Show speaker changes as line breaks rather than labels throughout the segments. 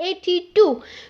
82,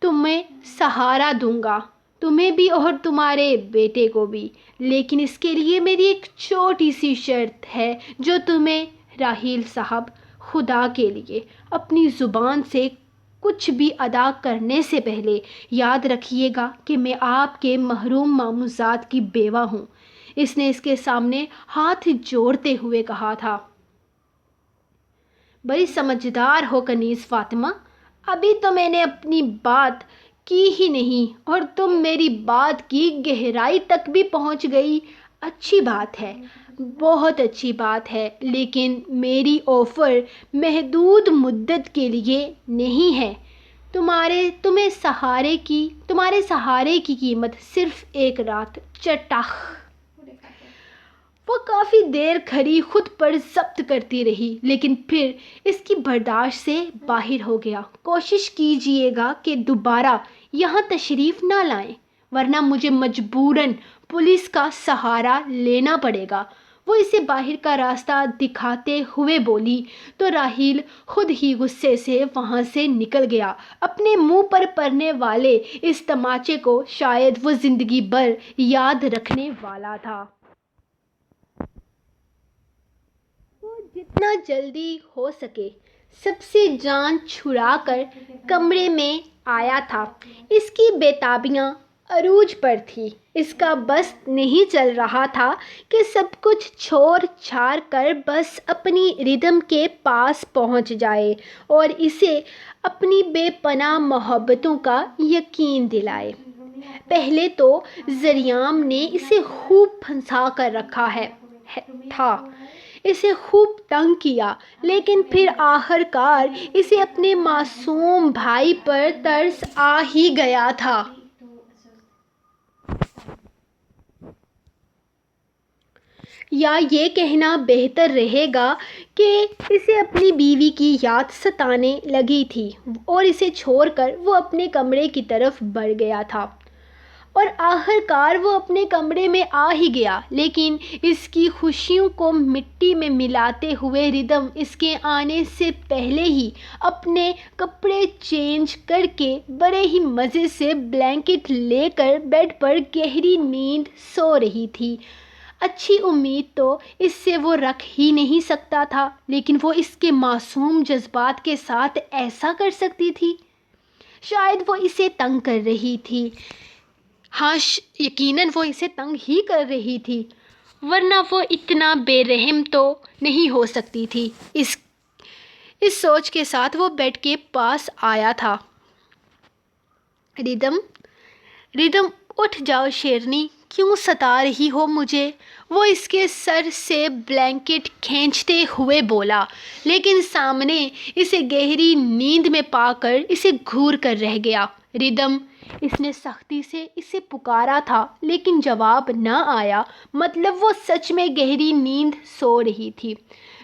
تمہیں سہارا دوں گا، تمہیں بھی اور تمہارے بیٹے کو بھی، لیکن اس کے لیے میری ایک چھوٹی سی شرط ہے جو تمہیں راحیل صاحب، خدا کے لیے اپنی زبان سے کچھ بھی ادا کرنے سے پہلے یاد رکھیے گا کہ میں آپ کے محروم ماموزاد کی بیوہ ہوں۔ اس نے اس کے سامنے ہاتھ جوڑتے ہوئے کہا تھا۔ بڑی سمجھدار ہو کنیز فاطمہ، ابھی تو میں نے اپنی بات کی ہی نہیں اور تم میری بات کی گہرائی تک بھی پہنچ گئی۔ اچھی بات ہے، بہت اچھی بات ہے، لیکن میری آفر محدود مدت کے لیے نہیں ہے۔ تمہارے سہارے کی قیمت صرف ایک رات۔ چٹاخ! وہ کافی دیر کھڑی خود پر ضبط کرتی رہی، لیکن پھر اس کی برداشت سے باہر ہو گیا۔ کوشش کیجیے گا کہ دوبارہ یہاں تشریف نہ لائیں، ورنہ مجھے مجبوراً پولیس کا سہارا لینا پڑے گا۔ وہ اسے باہر کا راستہ دکھاتے ہوئے بولی تو راحیل خود ہی غصے سے وہاں سے نکل گیا۔ اپنے منہ پر پڑنے والے اس تماچے کو شاید وہ زندگی بھر یاد رکھنے والا تھا۔ وہ جتنا جلدی ہو سکے سب سے جان چھڑا کر کمرے میں آیا تھا۔ اس کی بے-تابیاں عروج پر تھی۔ اس کا بس نہیں چل رہا تھا کہ سب کچھ چھوڑ چھاڑ کر بس اپنی ردھم کے پاس پہنچ جائے اور اسے اپنی بے پناہ محبتوں کا یقین دلائے۔ پہلے تو زریام نے اسے خوب پھنسا کر رکھا تھا، اسے خوب تنگ کیا، لیکن پھر آخر کار اسے اپنے معصوم بھائی پر ترس آ ہی گیا تھا۔ یا یہ کہنا بہتر رہے گا کہ اسے اپنی بیوی کی یاد ستانے لگی تھی اور اسے چھوڑ کر وہ اپنے کمرے کی طرف بڑھ گیا تھا۔ اور آخر کار وہ اپنے کمرے میں آ ہی گیا، لیکن اس کی خوشیوں کو مٹی میں ملاتے ہوئے ردھم اس کے آنے سے پہلے ہی اپنے کپڑے چینج کر کے بڑے ہی مزے سے بلینکٹ لے کر بیڈ پر گہری نیند سو رہی تھی۔ اچھی امید تو اس سے وہ رکھ ہی نہیں سکتا تھا، لیکن وہ اس کے معصوم جذبات کے ساتھ ایسا کر سکتی تھی؟ شاید وہ اسے تنگ کر رہی تھی۔ ہاں، یقیناً وہ اسے تنگ ہی کر رہی تھی، ورنہ وہ اتنا بے رحم تو نہیں ہو سکتی تھی۔ اس سوچ کے ساتھ وہ بیڈ کے پاس آیا تھا۔ ردھم اٹھ جاؤ شیرنی، کیوں ستا رہی ہو مجھے؟ وہ اس کے سر سے بلینکٹ کھینچتے ہوئے بولا، لیکن سامنے اسے گہری نیند میں پا کر اسے گھور کر رہ گیا۔ ردھم! اس نے سختی سے اسے پکارا تھا، لیکن جواب نہ آیا، مطلب وہ سچ میں گہری نیند سو رہی تھی۔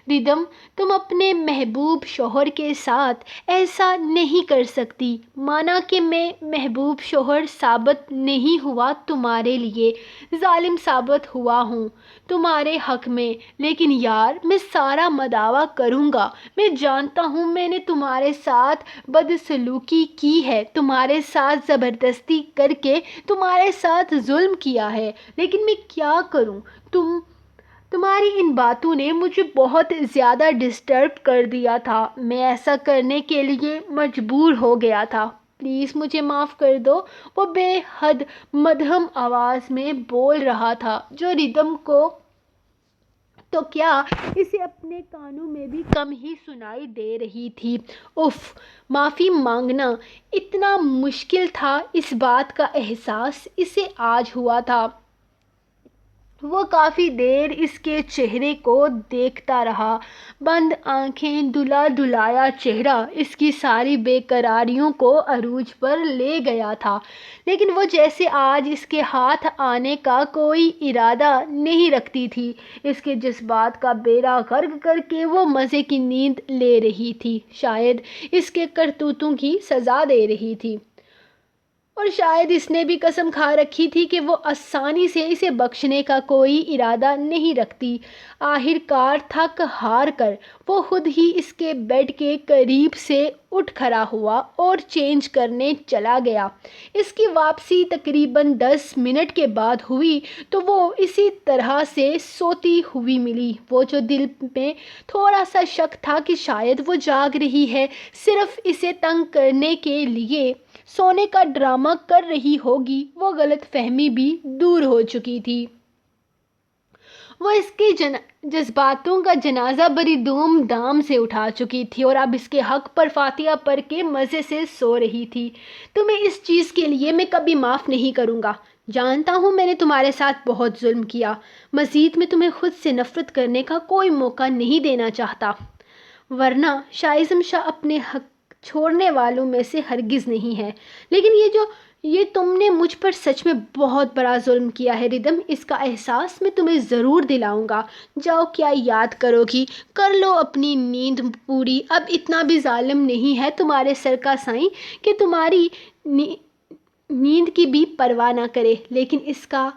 ردھم، تم اپنے محبوب شوہر کے ساتھ ایسا نہیں کر سکتی، مانا کہ میں محبوب شوہر ثابت نہیں ہوا، تمہارے لیے ظالم ثابت ہوا ہوں تمہارے حق میں، لیکن یار میں سارا مداوع کروں گا، میں جانتا ہوں میں نے تمہارے ساتھ بدسلوکی کی ہے، تمہارے ساتھ زبردستی کر کے تمہارے ساتھ ظلم کیا ہے، لیکن میں کیا کروں؟ تمہاری ان باتوں نے مجھے بہت زیادہ ڈسٹرب کر دیا تھا، میں ایسا کرنے کے لیے مجبور ہو گیا تھا، پلیز مجھے معاف کر دو۔ وہ بے حد مدھم آواز میں بول رہا تھا، جو ردھم کو تو کیا اسے اپنے کانوں میں بھی کم ہی سنائی دے رہی تھی۔ اف، معافی مانگنا اتنا مشکل تھا، اس بات کا احساس اسے آج ہوا تھا۔ وہ کافی دیر اس کے چہرے کو دیکھتا رہا، بند آنکھیں، دھلا دھلایا چہرہ اس کی ساری بے قراریوں کو عروج پر لے گیا تھا، لیکن وہ جیسے آج اس کے ہاتھ آنے کا کوئی ارادہ نہیں رکھتی تھی۔ اس کے جذبات کا بیڑا غرق کر کے وہ مزے کی نیند لے رہی تھی، شاید اس کے کرتوتوں کی سزا دے رہی تھی۔ اور شاید اس نے بھی قسم کھا رکھی تھی کہ وہ آسانی سے اسے بخشنے کا کوئی ارادہ نہیں رکھتی۔ آخر کار تھک ہار کر وہ خود ہی اس کے بیڈ کے قریب سے اٹھ کھڑا ہوا اور چینج کرنے چلا گیا۔ اس کی واپسی تقریباً 10 منٹ کے بعد ہوئی تو وہ اسی طرح سے سوتی ہوئی ملی۔ وہ جو دل میں تھوڑا سا شک تھا کہ شاید وہ جاگ رہی ہے، صرف اسے تنگ کرنے کے لیے سونے کا ڈرامہ کر رہی ہوگی، وہ غلط فہمی بھی دور ہو چکی تھی۔ وہ اس کے جذباتوں کا جنازہ بڑی دھوم دھام سے اٹھا چکی تھی اور اب اس کے حق پر فاتحہ پڑھ کے مزے سے سو رہی تھی۔ تمہیں اس چیز کے لیے میں کبھی معاف نہیں کروں گا۔ جانتا ہوں میں نے تمہارے ساتھ بہت ظلم کیا، مزید میں تمہیں خود سے نفرت کرنے کا کوئی موقع نہیں دینا چاہتا، ورنہ شائزم شاہ اپنے حق چھوڑنے والوں میں سے ہرگز نہیں ہے، لیکن یہ تم نے مجھ پر سچ میں بہت بڑا ظلم کیا ہے ردھم، اس کا احساس میں تمہیں ضرور دلاؤں گا۔ جاؤ، کیا یاد کرو گی؟ کر لو اپنی نیند پوری، اب اتنا بھی ظالم نہیں ہے تمہارے سر کا سائیں کہ تمہاری نیند کی بھی پرواہ نہ کرے، لیکن اس کا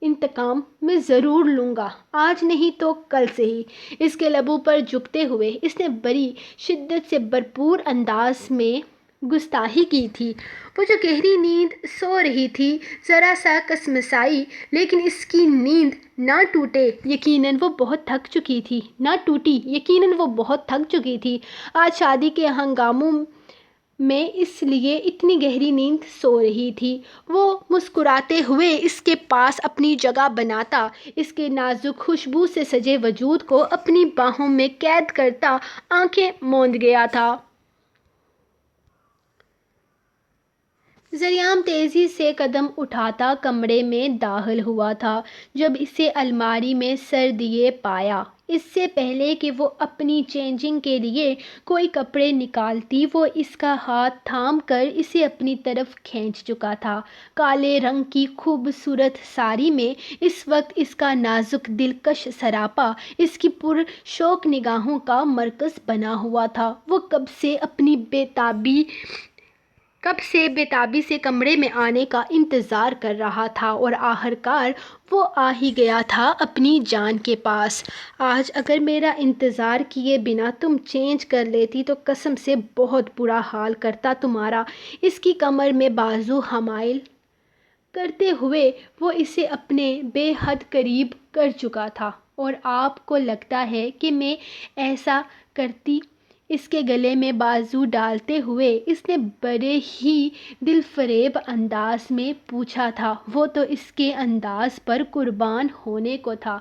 انتقام میں ضرور لوں گا، آج نہیں تو کل سے ہی۔ اس کے لبوں پر جھکتے ہوئے اس نے بڑی شدت سے بھرپور انداز میں گستاخی کی تھی۔ وہ جو گہری نیند سو رہی تھی ذرا سا کسمسائی، لیکن اس کی نیند نہ ٹوٹی، یقیناً وہ بہت تھک چکی تھی۔ آج شادی کے ہنگاموں میں اس لیے اتنی گہری نیند سو رہی تھی۔ وہ مسکراتے ہوئے اس کے پاس اپنی جگہ بناتا، اس کے نازک خوشبو سے سجے وجود کو اپنی باہوں میں قید کرتا آنکھیں موند گیا تھا۔ ذریعہ تیزی سے قدم اٹھاتا کمرے میں داخل ہوا تھا جب اسے الماری میں سر دیے پایا۔ اس سے پہلے کہ وہ اپنی چینجنگ کے لیے کوئی کپڑے نکالتی، وہ اس کا ہاتھ تھام کر اسے اپنی طرف کھینچ چکا تھا۔ کالے رنگ کی خوبصورت ساڑی میں اس وقت اس کا نازک دلکش سراپا اس کی پرشوق نگاہوں کا مرکز بنا ہوا تھا۔ وہ کب سے بے تابی سے کمرے میں آنے کا انتظار کر رہا تھا اور آخرکار وہ آ ہی گیا تھا اپنی جان کے پاس۔ آج اگر میرا انتظار کیے بنا تم چینج کر لیتی تو قسم سے بہت برا حال کرتا تمہارا۔ اس کی کمر میں بازو حمایل کرتے ہوئے وہ اسے اپنے بے حد قریب کر چکا تھا۔ اور آپ کو لگتا ہے کہ میں ایسا کرتی؟ اس کے گلے میں بازو ڈالتے ہوئے اس نے بڑے ہی دلفریب انداز میں پوچھا تھا۔ وہ تو اس کے انداز پر قربان ہونے کو تھا۔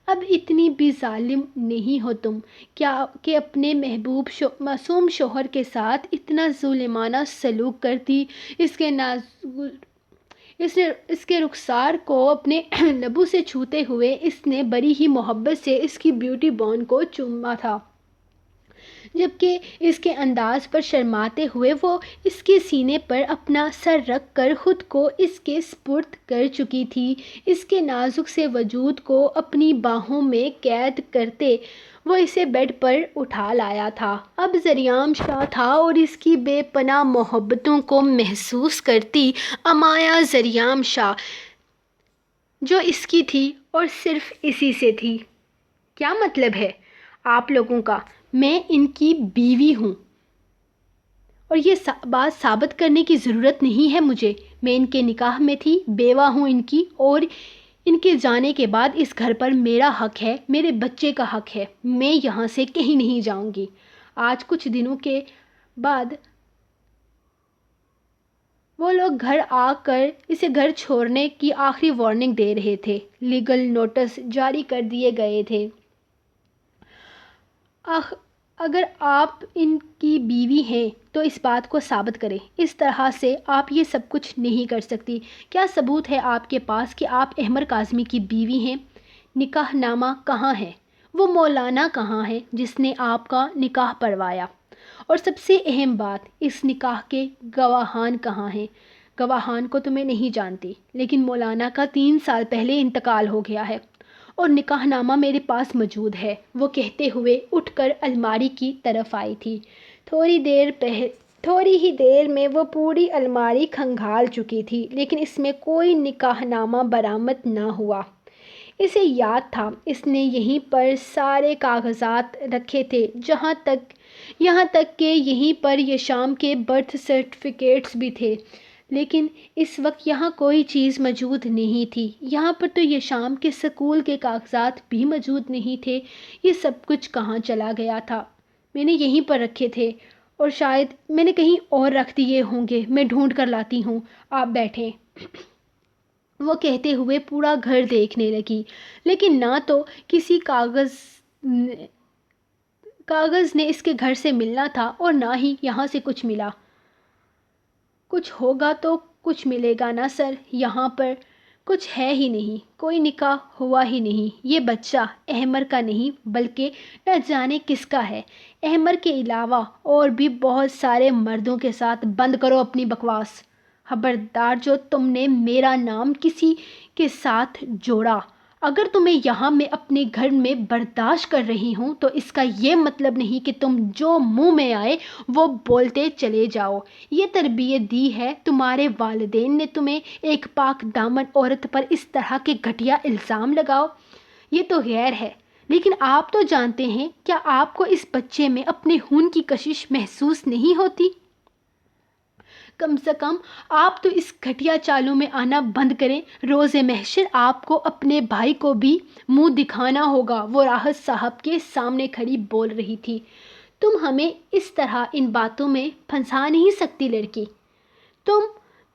اب اتنی بھی ظالم نہیں ہو تم کہ اپنے محبوب معصوم شوہر کے ساتھ اتنا ظالمانہ سلوک کرتی۔ اس کے رخسار کو اپنے لبوں سے چھوتے ہوئے اس نے بڑی ہی محبت سے اس کی بیوٹی بون کو چوما تھا، جبکہ اس کے انداز پر شرماتے ہوئے وہ اس کے سینے پر اپنا سر رکھ کر خود کو اس کے سپرد کر چکی تھی۔ اس کے نازک سے وجود کو اپنی باہوں میں قید کرتے وہ اسے بیڈ پر اٹھا لایا تھا۔ اب ذریعہ شاہ تھا اور اس کی بے پناہ محبتوں کو محسوس کرتی امایہ ذریعہ شاہ جو اس کی تھی اور صرف اسی سے تھی۔ کیا مطلب ہے آپ لوگوں کا؟ میں ان کی بیوی ہوں اور یہ بات ثابت کرنے کی ضرورت نہیں ہے مجھے۔ میں ان کے نکاح میں تھی، بیوہ ہوں ان کی، اور ان کے جانے کے بعد اس گھر پر میرا حق ہے، میرے بچے کا حق ہے۔ میں یہاں سے کہیں نہیں جاؤں گی۔ آج کچھ دنوں کے بعد وہ لوگ گھر آ کر اسے گھر چھوڑنے کی آخری وارننگ دے رہے تھے۔ لیگل نوٹس جاری کر دیے گئے تھے۔ اگر آپ ان کی بیوی ہیں تو اس بات کو ثابت کریں۔ اس طرح سے آپ یہ سب کچھ نہیں کر سکتی۔ کیا ثبوت ہے آپ کے پاس کہ آپ احمر کاظمی کی بیوی ہیں؟ نکاح نامہ کہاں ہے؟ وہ مولانا کہاں ہے جس نے آپ کا نکاح پڑھوایا؟ اور سب سے اہم بات، اس نکاح کے گواہان کہاں ہیں؟ گواہان کو تو میں نہیں جانتی، لیکن مولانا کا 3 سال پہلے انتقال ہو گیا ہے اور نکاح نامہ میرے پاس موجود ہے، وہ کہتے ہوئے اٹھ کر الماری کی طرف آئی تھی۔ تھوڑی ہی دیر میں وہ پوری الماری کھنگال چکی تھی، لیکن اس میں کوئی نکاح نامہ برآمد نہ ہوا۔ اسے یاد تھا اس نے یہیں پر سارے کاغذات رکھے تھے، یہاں تک کہ یہیں پر یشام کے برتھ سرٹیفکیٹس بھی تھے، لیکن اس وقت یہاں کوئی چیز موجود نہیں تھی۔ یہاں پر تو یشام کے اسکول کے کاغذات بھی موجود نہیں تھے۔ یہ سب کچھ کہاں چلا گیا تھا؟ میں نے یہیں پر رکھے تھے، اور شاید میں نے کہیں اور رکھ دیے ہوں گے۔ میں ڈھونڈ کر لاتی ہوں، آپ بیٹھیں۔ وہ کہتے ہوئے پورا گھر دیکھنے لگی، لیکن نہ تو کسی کاغذ نے اس کے گھر سے ملنا تھا اور نہ ہی یہاں سے کچھ ملا۔ کچھ ہوگا تو کچھ ملے گا نا سر، یہاں پر کچھ ہے ہی نہیں، کوئی نکاح ہوا ہی نہیں۔ یہ بچہ احمر کا نہیں بلکہ نہ جانے کس کا ہے۔ احمر کے علاوہ اور بھی بہت سارے مردوں کے ساتھ۔ بند کرو اپنی بکواس، خبردار جو تم نے میرا نام کسی کے ساتھ جوڑا۔ اگر تمہیں یہاں میں اپنے گھر میں برداشت کر رہی ہوں تو اس کا یہ مطلب نہیں کہ تم جو منہ میں آئے وہ بولتے چلے جاؤ۔ یہ تربیت دی ہے تمہارے والدین نے تمہیں ایک پاک دامن عورت پر اس طرح کے گھٹیا الزام لگاؤ؟ یہ تو غیر ہے، لیکن آپ تو جانتے ہیں، کیا آپ کو اس بچے میں اپنے خون کی کشش محسوس نہیں ہوتی؟ کم سے کم آپ تو اس گھٹیا چالوں میں آنا بند کریں۔ روز محشر آپ کو اپنے بھائی کو بھی منہ دکھانا ہوگا۔ وہ راحت صاحب کے سامنے کھڑی بول رہی تھی۔ تم ہمیں اس طرح ان باتوں میں پھنسا نہیں سکتی لڑکی۔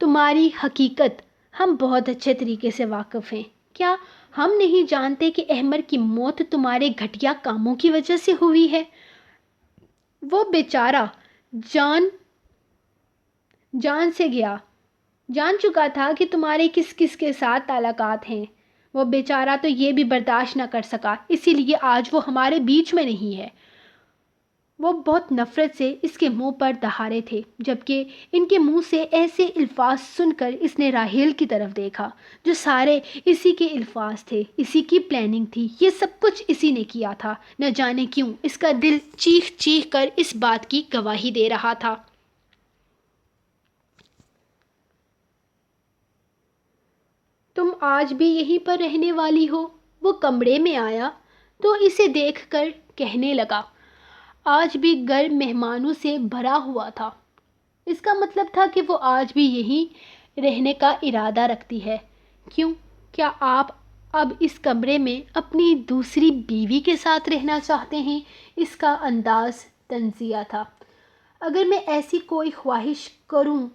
تمہاری حقیقت ہم بہت اچھے طریقے سے واقف ہیں۔ کیا ہم نہیں جانتے کہ احمر کی موت تمہارے گھٹیا کاموں کی وجہ سے ہوئی ہے؟ وہ بیچارہ جان چکا تھا کہ تمہارے کس کس کے ساتھ تعلقات ہیں۔ وہ بیچارہ تو یہ بھی برداشت نہ کر سکا، اسی لیے آج وہ ہمارے بیچ میں نہیں ہے۔ وہ بہت نفرت سے اس کے منہ پر دہاڑے تھے، جبکہ ان کے منہ سے ایسے الفاظ سن کر اس نے راحیل کی طرف دیکھا، جو سارے اسی کے الفاظ تھے، اسی کی پلاننگ تھی، یہ سب کچھ اسی نے کیا تھا۔ نہ جانے کیوں اس کا دل چیخ چیخ کر اس بات کی گواہی دے رہا تھا۔ تم آج بھی یہیں پر رہنے والی ہو؟ وہ کمرے میں آیا تو اسے دیکھ کر کہنے لگا۔ آج بھی گھر مہمانوں سے بھرا ہوا تھا۔ اس کا مطلب تھا کہ وہ آج بھی یہیں رہنے کا ارادہ رکھتی ہے۔ کیوں؟ کیا آپ اب اس کمرے میں اپنی دوسری بیوی کے ساتھ رہنا چاہتے ہیں؟ اس کا انداز طنزیہ تھا۔ اگر میں ایسی کوئی خواہش کروں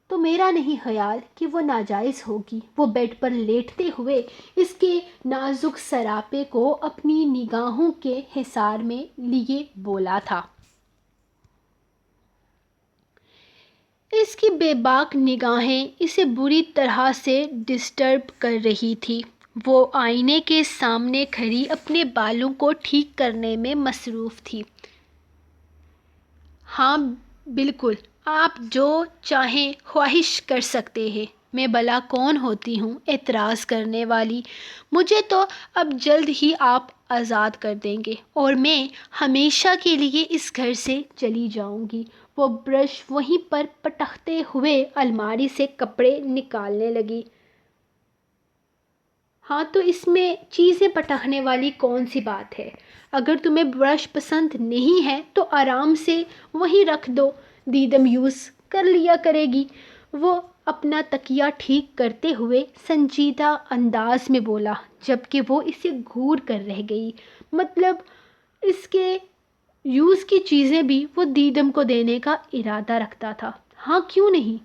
تو میرا نہیں خیال کہ وہ ناجائز ہوگی۔ وہ بیڈ پر لیٹتے ہوئے اس کے نازک سراپے کو اپنی نگاہوں کے حصار میں لیے بولا تھا۔ اس کی بے باک نگاہیں اسے بری طرح سے ڈسٹرب کر رہی تھی۔ وہ آئینے کے سامنے کھڑی اپنے بالوں کو ٹھیک کرنے میں مصروف تھی۔ ہاں بالکل، آپ جو چاہیں خواہش کر سکتے ہیں۔ میں بھلا کون ہوتی ہوں اعتراض کرنے والی؟ مجھے تو اب جلد ہی آپ آزاد کر دیں گے اور میں ہمیشہ کے لیے اس گھر سے چلی جاؤں گی۔ وہ برش وہیں پر پٹکتے ہوئے الماری سے کپڑے نکالنے لگی۔ ہاں تو اس میں چیزیں پٹکنے والی کون سی بات ہے؟ اگر تمہیں برش پسند نہیں ہے تو آرام سے وہیں رکھ دو، دیدم یوز کر لیا کرے گی۔ وہ اپنا تکیہ ٹھیک کرتے ہوئے سنجیدہ انداز میں بولا، جبکہ وہ اسے گھور کر رہ گئی۔ مطلب اس کے یوز کی چیزیں بھی وہ دیدم کو دینے کا ارادہ رکھتا تھا۔ ہاں کیوں نہیں،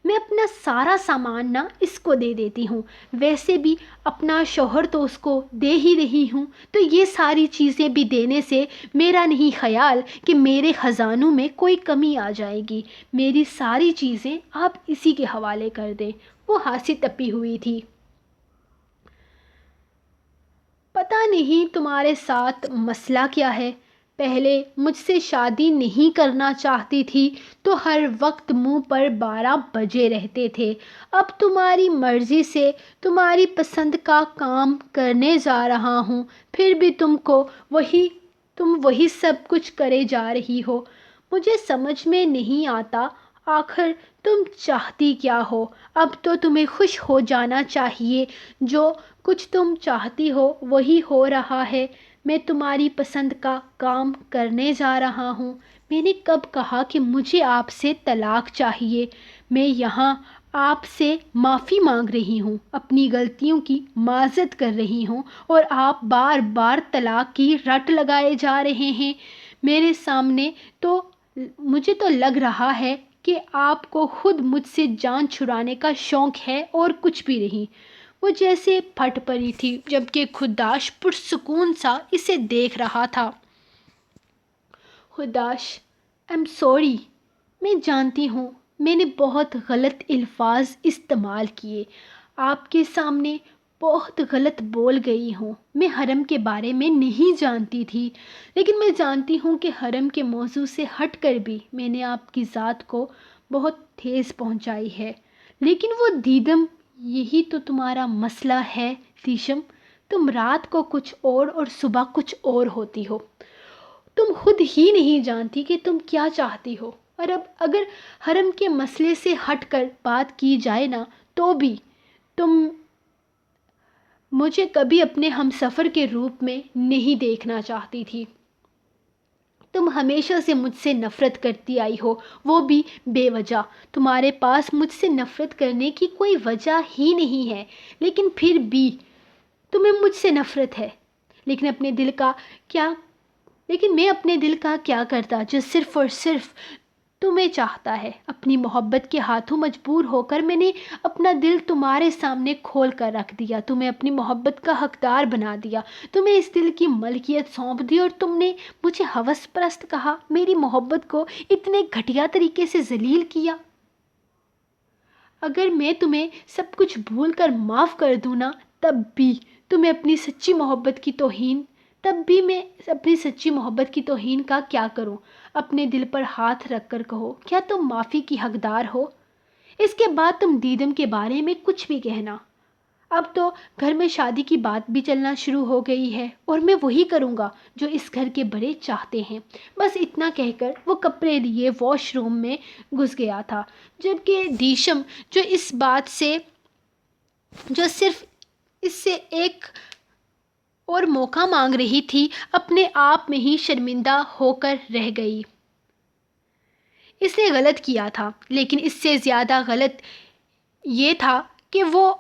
میں اپنا سارا سامان نہ اس کو دے دیتی ہوں، ویسے بھی اپنا شوہر تو اس کو دے ہی رہی ہوں، تو یہ ساری چیزیں بھی دینے سے میرا نہیں خیال کہ میرے خزانوں میں کوئی کمی آ جائے گی۔ میری ساری چیزیں آپ اسی کے حوالے کر دیں۔ وہ ہنسی ٹپی ہوئی تھی۔ پتہ نہیں تمہارے ساتھ مسئلہ کیا ہے؟ پہلے مجھ سے شادی نہیں کرنا چاہتی تھی تو ہر وقت منہ پر 12 بجے رہتے تھے۔ اب تمہاری مرضی سے تمہاری پسند کا کام کرنے جا رہا ہوں، پھر بھی تم وہی سب کچھ کرے جا رہی ہو۔ مجھے سمجھ میں نہیں آتا آخر تم چاہتی کیا ہو؟ اب تو تمہیں خوش ہو جانا چاہیے، جو کچھ تم چاہتی ہو وہی ہو رہا ہے۔ میں تمہاری پسند کا کام کرنے جا رہا ہوں۔ میں نے کب کہا کہ مجھے آپ سے طلاق چاہیے؟ میں یہاں آپ سے معافی مانگ رہی ہوں، اپنی غلطیوں کی معذرت کر رہی ہوں، اور آپ بار بار طلاق کی رٹ لگائے جا رہے ہیں میرے سامنے۔ تو مجھے تو لگ رہا ہے کہ آپ کو خود مجھ سے جان چھڑانے کا شوق ہے اور کچھ بھی نہیں۔ وہ جیسے پھٹ پڑی تھی، جبکہ خداش پرسکون سا اسے دیکھ رہا تھا۔ خداش، I'm sorry۔ میں جانتی ہوں میں نے بہت غلط الفاظ استعمال کیے، آپ کے سامنے بہت غلط بول گئی ہوں۔ میں حرم کے بارے میں نہیں جانتی تھی، لیکن میں جانتی ہوں کہ حرم کے موضوع سے ہٹ کر بھی میں نے آپ کی ذات کو بہت ٹھیس پہنچائی ہے۔ لیکن وہ دیدم، یہی تو تمہارا مسئلہ ہے دیشم، تم رات کو کچھ اور صبح کچھ اور ہوتی ہو۔ تم خود ہی نہیں جانتی کہ تم کیا چاہتی ہو۔ اور اب اگر حرم کے مسئلے سے ہٹ کر بات کی جائے نا، تو بھی تم مجھے کبھی اپنے ہم سفر کے روپ میں نہیں دیکھنا چاہتی تھی۔ تم ہمیشہ سے مجھ سے نفرت کرتی آئی ہو، وہ بھی بے وجہ۔ تمہارے پاس مجھ سے نفرت کرنے کی کوئی وجہ ہی نہیں ہے، لیکن پھر بھی تمہیں مجھ سے نفرت ہے۔ لیکن میں اپنے دل کا کیا کرتا جو صرف اور صرف تمہیں چاہتا ہے۔ اپنی محبت کے ہاتھوں مجبور ہو کر میں نے اپنا دل تمہارے سامنے کھول کر رکھ دیا، تمہیں اپنی محبت کا حقدار بنا دیا، تمہیں اس دل کی ملکیت سونپ دی، اور تم نے مجھے ہوس پرست کہا، میری محبت کو اتنے گھٹیا طریقے سے ذلیل کیا۔ اگر میں تمہیں سب کچھ بھول کر معاف کر دوں نا، تب بھی میں اپنی سچی محبت کی توہین کا کیا کروں؟ اپنے دل پر ہاتھ رکھ کر کہو، کیا تم معافی کی حقدار ہو؟ اس کے بعد تم دیدم کے بارے میں کچھ بھی کہنا۔ اب تو گھر میں شادی کی بات بھی چلنا شروع ہو گئی ہے، اور میں وہی کروں گا جو اس گھر کے بڑے چاہتے ہیں۔ بس اتنا کہہ کر وہ کپڑے لیے واش روم میں گھس گیا تھا، جبکہ دیشم جو صرف اس سے ایک اور موقع مانگ رہی تھی، اپنے آپ میں ہی شرمندہ ہو کر رہ گئی۔ اس نے غلط کیا تھا، لیکن اس سے زیادہ غلط یہ تھا کہ وہ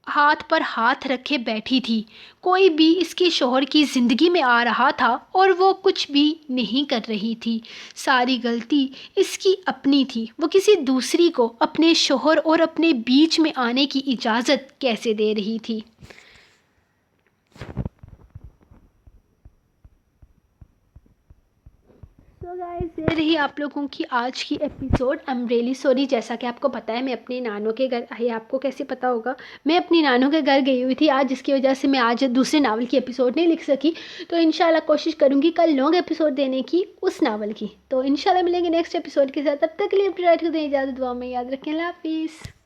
ہاتھ پر ہاتھ رکھے بیٹھی تھی۔ کوئی بھی اس کے شوہر کی زندگی میں آ رہا تھا اور وہ کچھ بھی نہیں کر رہی تھی۔ ساری غلطی اس کی اپنی تھی۔ وہ کسی دوسری کو اپنے شوہر اور اپنے بیچ میں آنے کی اجازت کیسے دے رہی تھی؟ تو گائز، یہ رہی آپ لوگوں کی آج کی ایپیسوڈ۔ I'm really sorry، جیسا کہ آپ کو پتہ ہے میں اپنی نانوں کے گھر، آپ کو کیسے پتہ ہوگا، میں اپنی نانوں کے گھر گئی ہوئی تھی آج، جس کی وجہ سے میں آج دوسرے ناول کی ایپیسوڈ نہیں لکھ سکی۔ تو انشاءاللہ کوشش کروں گی کل لانگ ایپیسوڈ دینے کی اس ناول کی۔ تو انشاءاللہ ملیں گے نیکسٹ ایپیسوڈ کے ساتھ، تب تک کے لیے اپنی رائٹ کو دیں اجازت، دعا میں یاد رکھیں۔ اللہ حافظ۔